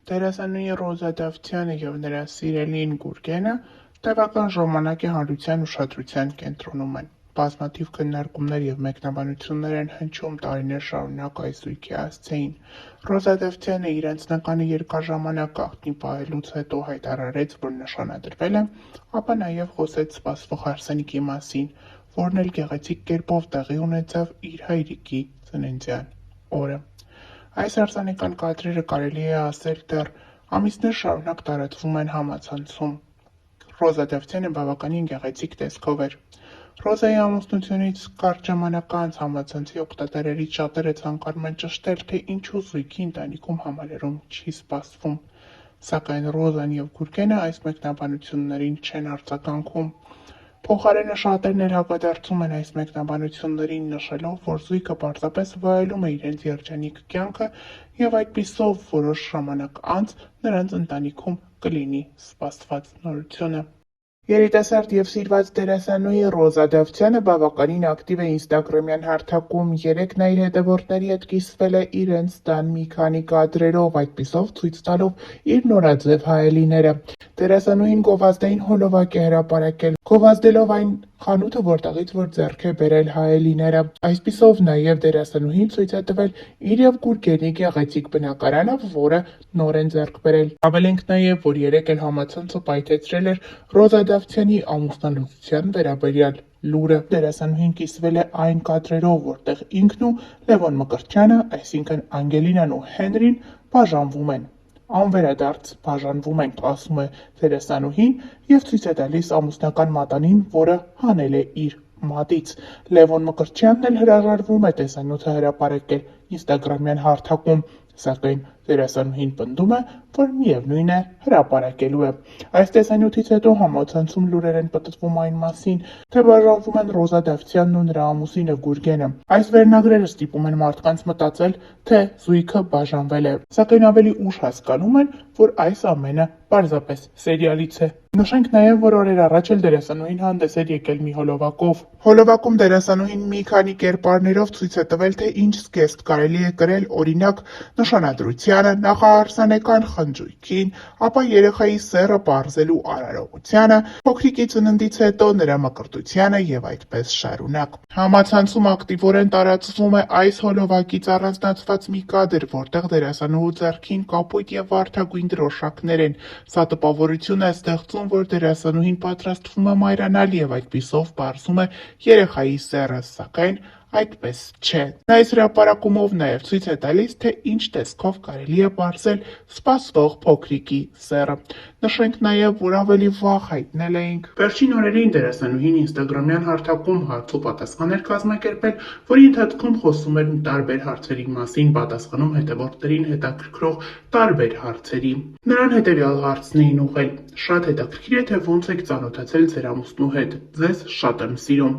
Դերասանուհի Ռոզա Դավթյանը և նրա սիրելին Գուրգենը տևական ժամանակ է հանրության ուշադրության կենտրոնում են։ Բազմաթիվ քննարկումներ և մեկնաբանություններ են հնչում տարիներ շարունակ այս զույգի հասցեին։ Ռոզա Դավթյանը իր անձնականը երկար ժամանակ գաղտնի պահելուց հետո հայտարարեց, որ նշանադրվել է, ապա նաև խոսեց սպասվող հարսանիքի մասին, որն էլ գեղեցիկ կերպով տեղի ունեցավ իր հայրիկի ծննդյան օրը։ Այս արձանեկան կադրերը կարելի է ասել դեռ ամիսներ շարունակ տարածվում են համացանցում։ Ռոզա Դավթյանը բավականին գեղեցիկ տեսքով էր։ Ռոզայի ամուսնությունից կարճ ժամանակ անց համացանցի օգտատերերից շատերը ցանկանում են ճշտել, թե ինչու զույգի ընտանիքում համալրում չի սպասվում։ Սակայն Ռոզան և Գուրգենը այս մեկնաբանություններին չեն արձագանքում։ Փոխարենը շատերն էլ հակադարձում են այս մեկնաբանություններին, նշելով, որ զույգը պարզապես վայելում է իրենց երջանիկ կյանքը և այդպիսով որոշ ժամանակ անց նրանց ընտանիքում կլինի սպասված նորությունը։ Երիտասարդ և սիրված դերասանուհի Ռոզա Դավթյանը բավականին ակտիվ է ինստագրամյան հարթակում։ Երեկ նա իր հետևորդների հետ կիսվել է իրենց տան մի քանի կադրերով, այդպիսով ցույց տալով իր նորաձև հայելիները։ Դերասանուհին գովազդային հոլովակ է հրապարակել, գովազդելով այն խանութը, որտեղից որ ձեռք է բերել հայելիները։ Այսպիսով նաև դերասանուհին ցույց է տվել իր և Գուրգենի գեղեցիկ բնակարանը, որը նոր են ձեռք բերել։ Հավելենք նաև, որ երեկ էլ համացանցը պայթեցրել էր Ռոզա Դավթյանի ամուսնալուծության վերաբերյալ լուրը։ Դերասանուհին կիսվել է այն կադրերով, որտեղ ինքն ու Լևոն Մկրտչյանը, այսինքն Անգելինան ու Հենրին, բաժանվում են։ Անվերադարձ բաժանվում ենք, ասում է դերասանուհին և ցույց է տալիս ամուսնական մատանին, որը հանել է իր մատից։ Լևոն Մկրտչյանն էլ հրաժարվում է տեսանյութը հրապարակել ինստագրամյան հարթակում, սակայն դերասանուհին պնդում է, որ միևնույն է հրապարակելու է։ Այս տեսանյութից հետո համացանցում լուրեր են պտտվում այն մասին, թե բաժանվում են Ռոզա Դավթյանն ու նրա ամուսինը Գուրգենը։ Այս վերնագրերը ստիպում են մարդկանց մտածել, թե զույգը բաժանվել է, սակայն ավելի ուշ հասկանում են, որ այս ամենը պարզապես սերիալից է։ Նշենք նաև, որ օրեր առաջ էլ դերասանուհին հանդես էր եկել մի հոլովակով։ Հոլովակում դերասանուհին մի քանի կերպարներով ցույց է տվել, թե ինչ զգեստ կարելի է կրել, օրինակ, նշանադրությանը, նախահարսանեկան խնջույքին, ապա երեխայի սեռը պարզելու արարողությանը, փոքրիկի ծննդից հետո նրա մկրտությանը և այդպես շարունակ։ Համացանցում ակտիվորեն տարածվում է այս հոլովակից առանձնացված մի կադր, որտեղ դերասանուհու ձեռքին կապույտ և վարդագույն դրոշակներ են։ Սա տպավորություն է ստեղծում, որ դերասանուհին պատրաստվում է մայրանալ և այդպիսով պարզում է երեխայի սեռը, սակայն այդպես չէ։ Նա այս հրապարակումով նաև ցույց է տալիս, թե ինչ տեսքով կարելի է պարզել սպասվող փոքրիկի սեռը։ Նշենք նաև, որ ավելի վաղ հայտնել էինք։ Վերջին օրերին դերասանուհին ինստագրամյան հարթակում հարց ու պատասխան էր կազմակերպել, որի ընթացքում խոսում էր տարբեր հարցերի մասին, պատասխանում հետևորդներին հետաքրքրող տարբեր հարցերի։ Նրան հետևյալ հարցն էին ուղղել. «Շատ հետաքրքիր է, թե ոնց եք ծանոթացել ձեր ամուսնու հետ։ Ձեզ շատ եմ սիրում»։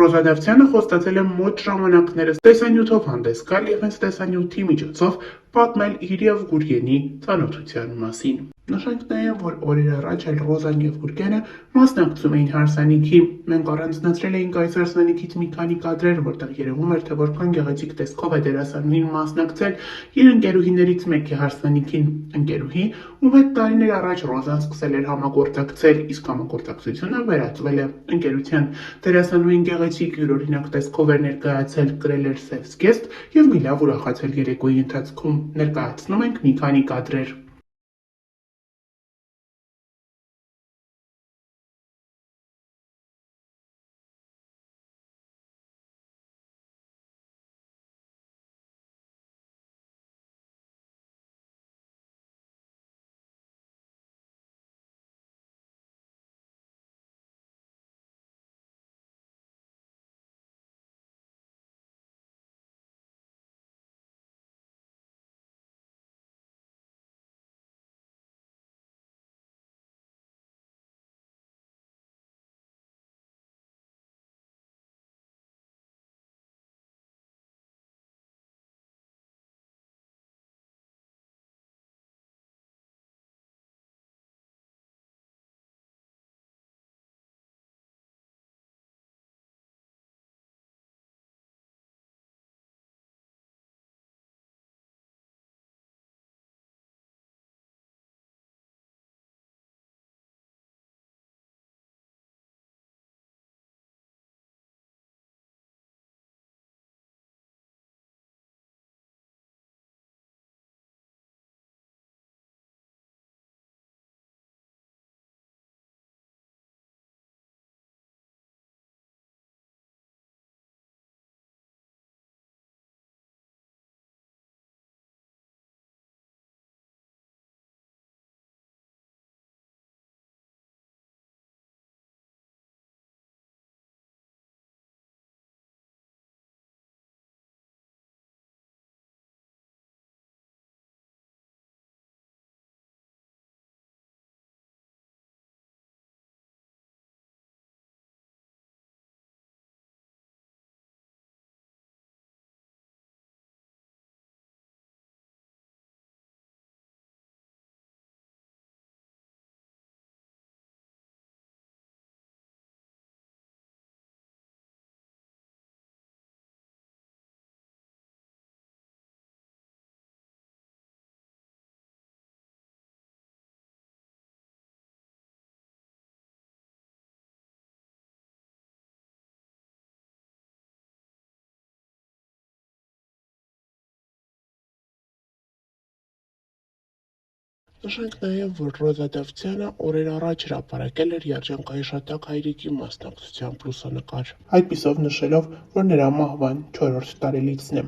Ռոզա Դավթյանը խոստացել է մոտ ժամանակներս տեսանյութով հանդես գալ և հենց տեսանյութի միջոցով պատմել իր և Գուրգենի ծանոթության մասին։ Նշենք նաև, որ օրեր առաջ էլ Ռոզան և Գուրգենը մասնակցում էին հարսանիքի։ Մենք առանձնացրել էինք այս հարսանիքից մի քանի կադրեր, որտեղ երևում էր, թե որքան գեղեցիկ տեսքով է դերասանուհին մասնակցել իր ընկերուհիներից մեկի հարսանիքին։ Ընկերուհի, ում հետ տարիներ առաջ Ռոզան սկսել էր համագործակցել, իսկ համագործակցությունը վերածվել է ընկերության։ Դերասանուհին գեղեցիկ յուրօրինակ տեսքով էր ներկայացել, կրել էր սև զգեստ և մի լավ ուրախացել երեկոյի ընթացքում։ Ներկայացնում ենք մի քանի կադրեր։ Նշենք նաև, որ Ռոզա Դավթյանը օրեր առաջ հրապարակել էր երջանկայիշատակ հայրիկի մասնակցությամբ լուսանկար, այդպիսով նշելով, որ նրա մահվան 4-րդ տարելիցն է։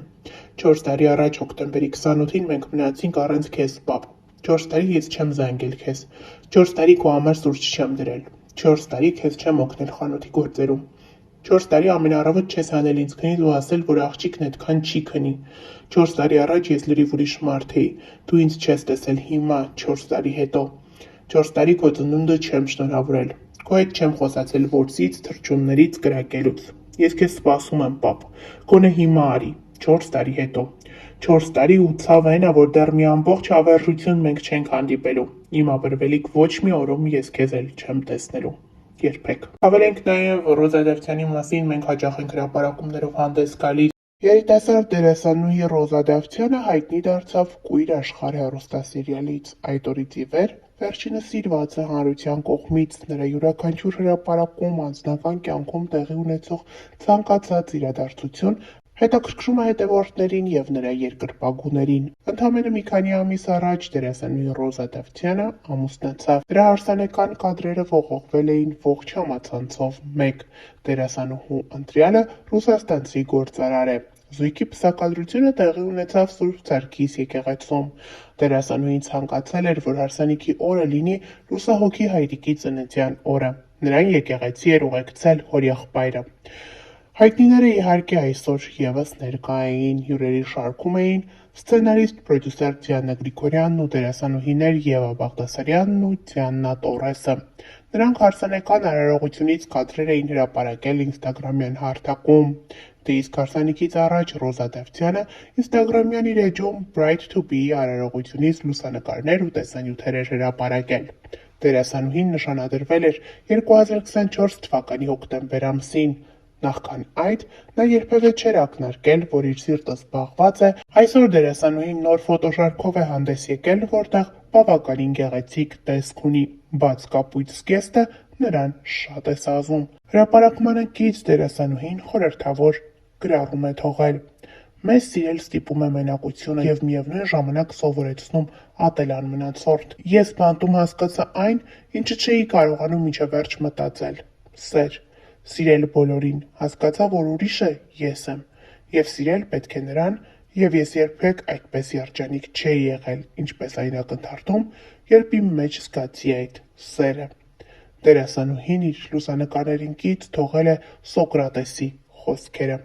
4 տարի առաջ հոկտեմբերի 28-ին մենք մնացինք առանց քեզ, պապ։ 4 տարի ես չեմ զանգել քեզ։ 4 տարի քո համար սուրճ չեմ դրել։ 4 տարի քեզ չեմ օգնել խանութի գործերում։ 4 տարի ամենառավոտ չես հանել ինձ քնից ու ասել, որ աղջիկն այդքան չի քնի։ 4 տարի առաջ ես լրիվ ուրիշ մարդ էի, դու ինձ չես տեսել հիմա, 4 տարի հետո։ 4 տարի քո ծնունդը չեմ շնորհավորել։ Քո հետ չեմ խոսացել որսից, թռչուններից, կրակելուց։ Ես քեզ սպասում եմ, պապ։ Գոնե հիմա արի, 4 տարի հետո։ 4 տարի ու ցավը այն է, որ դեռ մի ամբողջ հավերժություն մենք չենք հանդիպելու։ Իմ ապրվելիք ոչ մի օրում ես քեզ էլ չեմ տեսնելու։ Երբեք։ Հավելենք նաև Ռոզա Դավթյանի մասին մենք հաճախ ենք հրապարակումներով հանդես գալիս։ Երիտասարդ դերասանուհի Ռոզա Դավթյանը հայտնի դարձավ Կույր աշխարհ հեռուստասերիալից։ Այդ օրից ի վեր վերջինս սիրված է հանրության կողմից, նրա յուրաքանչյուր հրապարակում, անձնական կյանքում տեղի ունեցող ցանկացած իրադարձություն հետաքրքրում է հետևորդներին և նրա երկրպագուներին։ Ընդամենը մի քանի ամիս առաջ դերասանուհի Ռոզա Դավթյանը ամուսնացավ։ Նրա հարսանեկան կադրերը ողողվել էին ողջ համացանցով մեկ։ Դերասանուհու ընտրյալը ռուսաստանցի գործարար է։ Զույգի պսակադրությունը տեղի ունեցավ Սուրբ Սարգիս եկեղեցում։ Դերասանուհին ցանկացել էր, որ հարսանիքի օրը լինի լուսահոգի հայրիկի ծննդյան օրը։ Նրան եկեղեցի էր ուղեկցել հորեղբայրը։ Հայտնիները իհարկե այսօր ևս ներկա էին, հյուրերի շարքում էին սցենարիստ, պրոդյուսեր Դիանա Գրիգորյանն ու դերասանուհիներ Եվա Բաղդասարյանն ու Դիանա Տորեսը։ Նրանք հարսանեկան արարողությունից կադրեր էին հրապարակել ինստագրամյան հարթակում։ Դե իսկ հարսանիքից առաջ Ռոզա Դավթյանը ինստագրամյան իր էջում Bright to be արարողությունից լուսանկարներ ու տեսանյութեր էր հրապարակել։ Դերասանուհին նշանադրվել էր 2024 թվականի հոկտեմբեր ամսին։ Նախքան այդ նա երբևէ չէր ակնարկել, որ իր սիրտը զբաղված է։ Այսօր դերասանուհին նոր ֆոտոշարքով է հանդես եկել, որտեղ բավականին գեղեցիկ տեսք ունի, բաց կապույտ զգեստը նրան շատ է սազում։ Հրապարակմանը կից դերասանուհին խորհրդավոր գրառում է թողել. Մեզ սիրել ստիպում է մենակությունը և միևնույն ժամանակ սովորեցնում ատել անմնացորդ։ Ես բանտում հասկացա այն, ինչը չէի կարողանում մինչև վերջ մտածել. սեր։ Սիրել բոլորին, հասկացա, որ ուրիշը ես եմ, և սիրել պետք է նրան, և ես երբեք այդպես երջանիկ չէի եղել, ինչպես այն ակնթարթում, երբ իմ մեջ զգացի այդ սերը։ Դերասանուհին իր լուսանկարներին կից թողել է Սոկրատեսի խոսքերը։